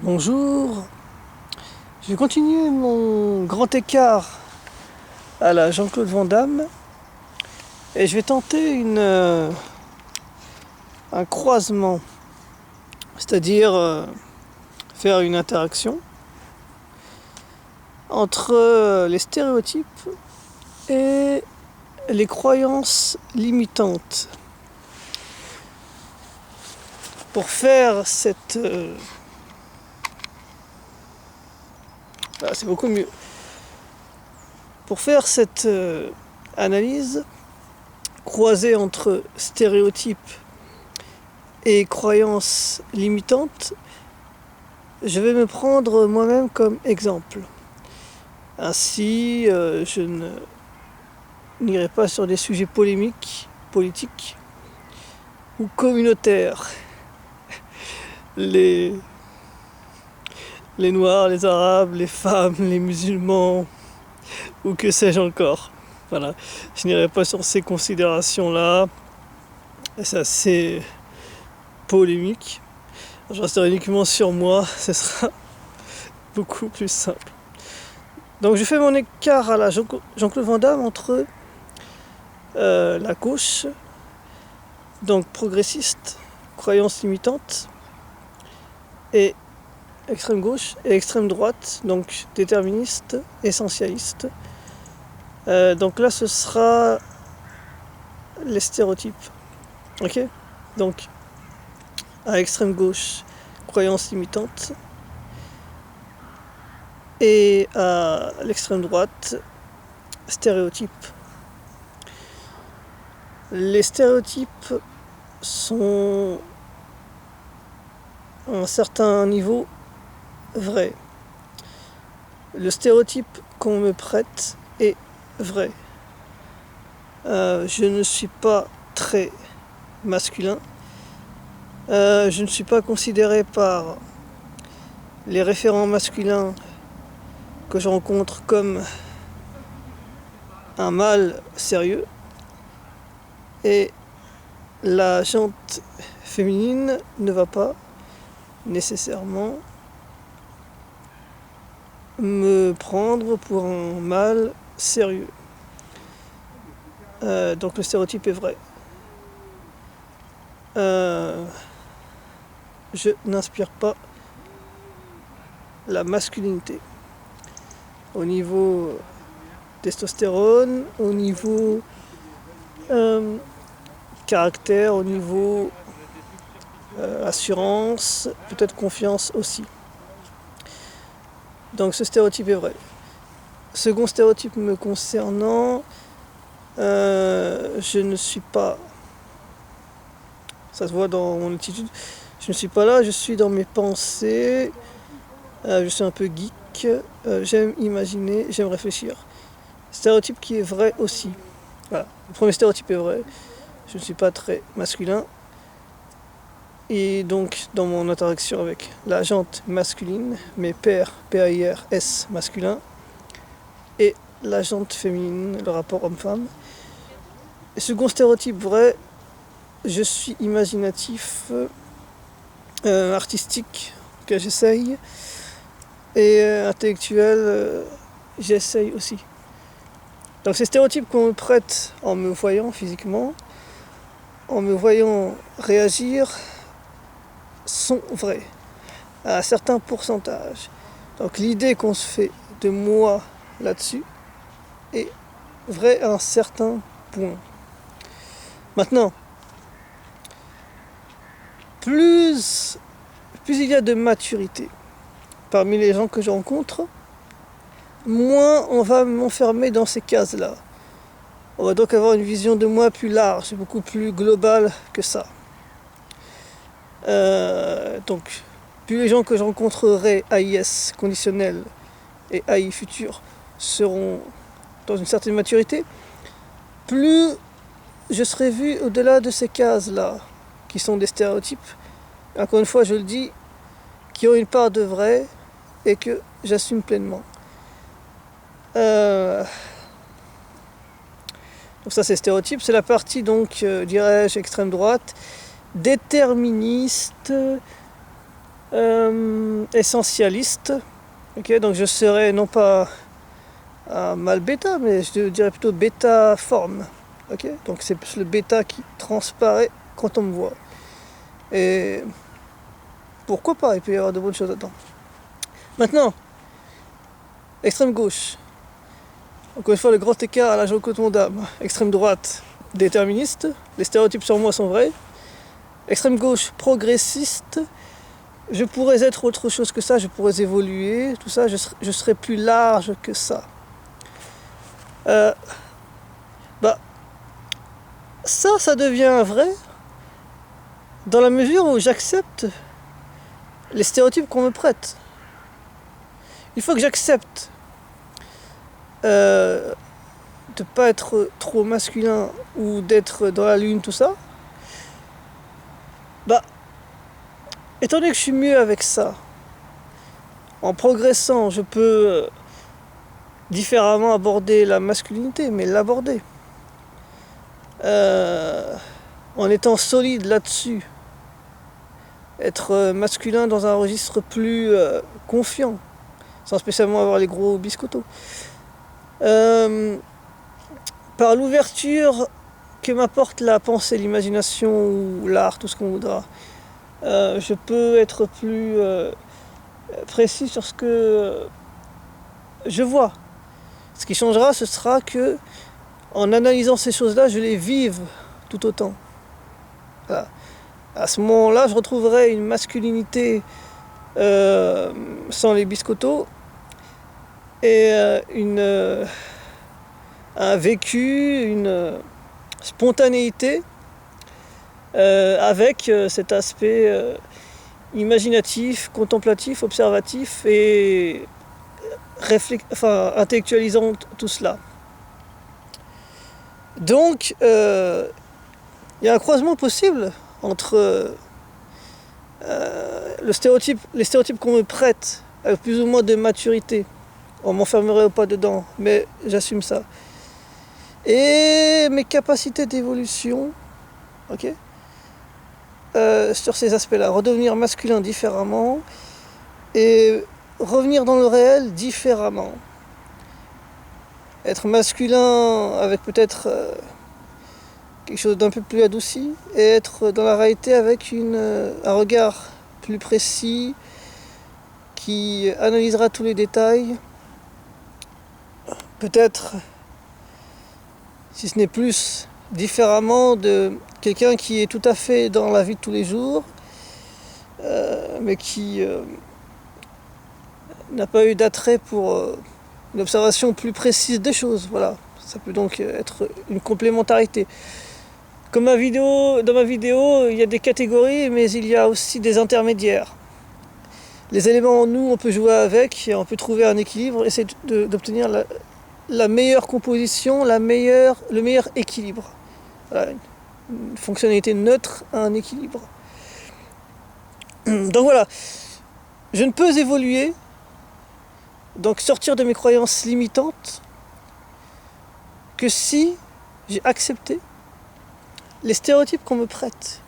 Bonjour, je vais continuer mon grand écart à la Jean-Claude Van Damme et je vais tenter un croisement, c'est-à-dire faire une interaction entre les stéréotypes et les croyances limitantes. Pour faire cette... c'est beaucoup mieux. Pour faire cette analyse croisée entre stéréotypes et croyances limitantes, je vais me prendre moi-même comme exemple. Ainsi, je n'irai pas sur des sujets polémiques, politiques ou communautaires. Les Noirs, les Arabes, les femmes, les musulmans, ou que sais-je encore. Voilà, je n'irai pas sur ces considérations-là. C'est assez polémique. Je resterai uniquement sur moi, ce sera beaucoup plus simple. Donc je fais mon écart à la Jean-Claude Van Damme entre la gauche, donc progressiste, croyance limitante, et extrême gauche et extrême droite, donc déterministe, essentialiste. Donc là, ce sera les stéréotypes. Ok ? Donc, à extrême gauche, croyance limitante. Et à l'extrême droite, stéréotypes. Les stéréotypes sont à un certain niveau vrais. Le stéréotype qu'on me prête est vrai. Je ne suis pas très masculin. Je ne suis pas considéré par les référents masculins que je rencontre comme un mâle sérieux. Et la jante féminine ne va pas nécessairement me prendre pour un mâle sérieux. Donc le stéréotype est vrai. Je n'inspire pas la masculinité. Au niveau testostérone, au niveau caractère, au niveau assurance, peut-être confiance aussi. Donc ce stéréotype est vrai. Second stéréotype me concernant, je ne suis pas, ça se voit dans mon attitude, je ne suis pas là, je suis dans mes pensées, je suis un peu geek, j'aime imaginer, j'aime réfléchir. Stéréotype qui est vrai aussi. Voilà. Le premier stéréotype est vrai, je ne suis pas très masculin. Et donc dans mon interaction avec la jante masculine, mes pairs, P-A-I-R-S masculin, et la jante féminine, le rapport homme-femme. Et second stéréotype vrai, je suis imaginatif, artistique, que j'essaye, et intellectuel, j'essaye aussi. Donc ces stéréotypes qu'on me prête en me voyant physiquement, en me voyant réagir, sont vrais, à un certain pourcentage. Donc l'idée qu'on se fait de moi là-dessus est vraie à un certain point. Maintenant, plus il y a de maturité parmi les gens que je rencontre, moins on va m'enfermer dans ces cases-là. On va donc avoir une vision de moi plus large, beaucoup plus globale que ça. Donc, plus les gens que je rencontrerai AIS conditionnel et AI futur seront dans une certaine maturité, plus je serai vu au-delà de ces cases-là, qui sont des stéréotypes, encore une fois je le dis, qui ont une part de vrai et que j'assume pleinement. Donc ça c'est stéréotype, c'est la partie donc, dirais-je, extrême droite, déterministe, Essentialiste. Ok, donc je serais non pas un mâle bêta, mais je dirais plutôt bêta forme. Ok, donc c'est plus le bêta qui transparaît quand on me voit. Et pourquoi pas, il peut y avoir de bonnes choses là-dedans. Maintenant, extrême gauche. Encore une fois, le grand écart à la Jean-Claude Van Damme. Extrême droite, déterministe. Les stéréotypes sur moi sont vrais. Extrême gauche, progressiste. Je pourrais être autre chose que ça, je pourrais évoluer, tout ça, je serais plus large que ça. Bah, ça devient vrai dans la mesure où j'accepte les stéréotypes qu'on me prête. Il faut que j'accepte de pas être trop masculin ou d'être dans la lune, tout ça. Bah, étant donné que je suis mieux avec ça, en progressant, je peux différemment aborder la masculinité, mais l'aborder. En étant solide là-dessus, être masculin dans un registre plus confiant, sans spécialement avoir les gros biscottos. Par l'ouverture que m'apporte la pensée, l'imagination ou l'art, tout ce qu'on voudra, je peux être plus précis sur ce que je vois. Ce qui changera, ce sera que, en analysant ces choses-là, je les vive tout autant. Voilà. À ce moment-là, je retrouverai une masculinité sans les biscottos et un vécu, une spontanéité avec cet aspect imaginatif, contemplatif, observatif et intellectualisant tout cela. Donc, il y a un croisement possible entre les stéréotypes qu'on me prête avec plus ou moins de maturité. On m'enfermerait pas dedans, mais j'assume ça. Et mes capacités d'évolution, ok, sur ces aspects-là, redevenir masculin différemment et revenir dans le réel différemment. Être masculin avec peut-être quelque chose d'un peu plus adouci et être dans la réalité avec un regard plus précis qui analysera tous les détails. Peut-être, si ce n'est plus, différemment de quelqu'un qui est tout à fait dans la vie de tous les jours, mais qui n'a pas eu d'attrait pour une observation plus précise des choses. Voilà, ça peut donc être une complémentarité. Comme dans ma vidéo, il y a des catégories, mais il y a aussi des intermédiaires. Les éléments en nous, on peut jouer avec, et on peut trouver un équilibre, essayer d'obtenir la meilleure composition, le meilleur équilibre. Voilà, une fonctionnalité neutre à un équilibre. Donc voilà, je ne peux évoluer, donc sortir de mes croyances limitantes, que si j'ai accepté les stéréotypes qu'on me prête.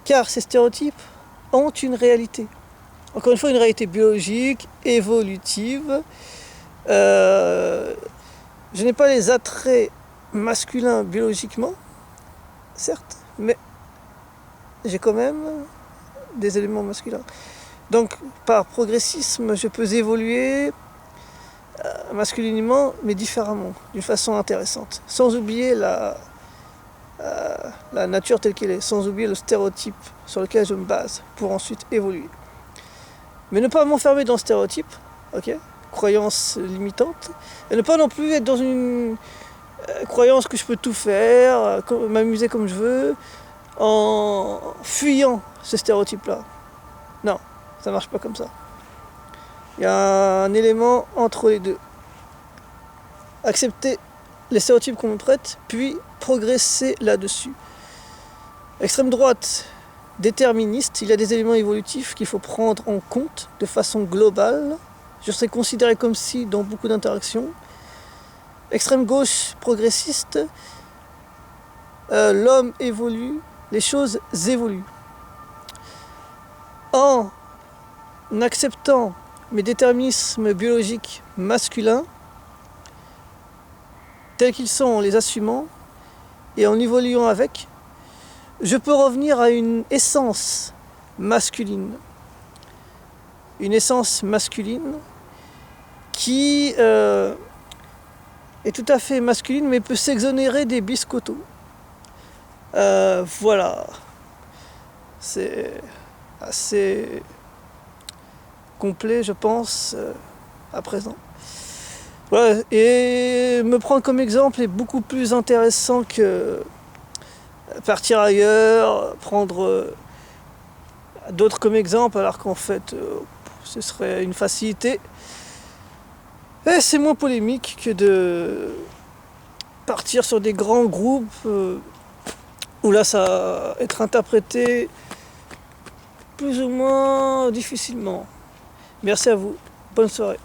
Car ces stéréotypes ont une réalité. Encore une fois, une réalité biologique, évolutive. Je n'ai pas les attraits masculins biologiquement, certes, mais j'ai quand même des éléments masculins. Donc, par progressisme, je peux évoluer masculinement, mais différemment, d'une façon intéressante, sans oublier la nature telle qu'elle est, sans oublier le stéréotype sur lequel je me base pour ensuite évoluer. Mais ne pas m'enfermer dans le stéréotype, ok, croyance limitante, et ne pas non plus être dans une croyance que je peux tout faire, m'amuser comme je veux, en fuyant ce stéréotype-là. Non, ça marche pas comme ça. Il y a un élément entre les deux. Accepter les stéréotypes qu'on me prête, puis progresser là-dessus. Extrême droite, déterministe, il y a des éléments évolutifs qu'il faut prendre en compte de façon globale. Je serais considéré comme si dans beaucoup d'interactions. Extrême gauche, progressiste, l'homme évolue, les choses évoluent. En acceptant mes déterminismes biologiques masculins, tels qu'ils sont, en les assumant et en évoluant avec, je peux revenir à une essence masculine. Une essence masculine qui est tout à fait masculine, mais peut s'exonérer des biscottos. Voilà. C'est assez complet, je pense, à présent. Voilà. Et me prendre comme exemple est beaucoup plus intéressant que partir ailleurs, prendre d'autres comme exemple, alors qu'en fait, ce serait une facilité. Et c'est moins polémique que de partir sur des grands groupes où là ça va être interprété plus ou moins difficilement. Merci à vous, bonne soirée.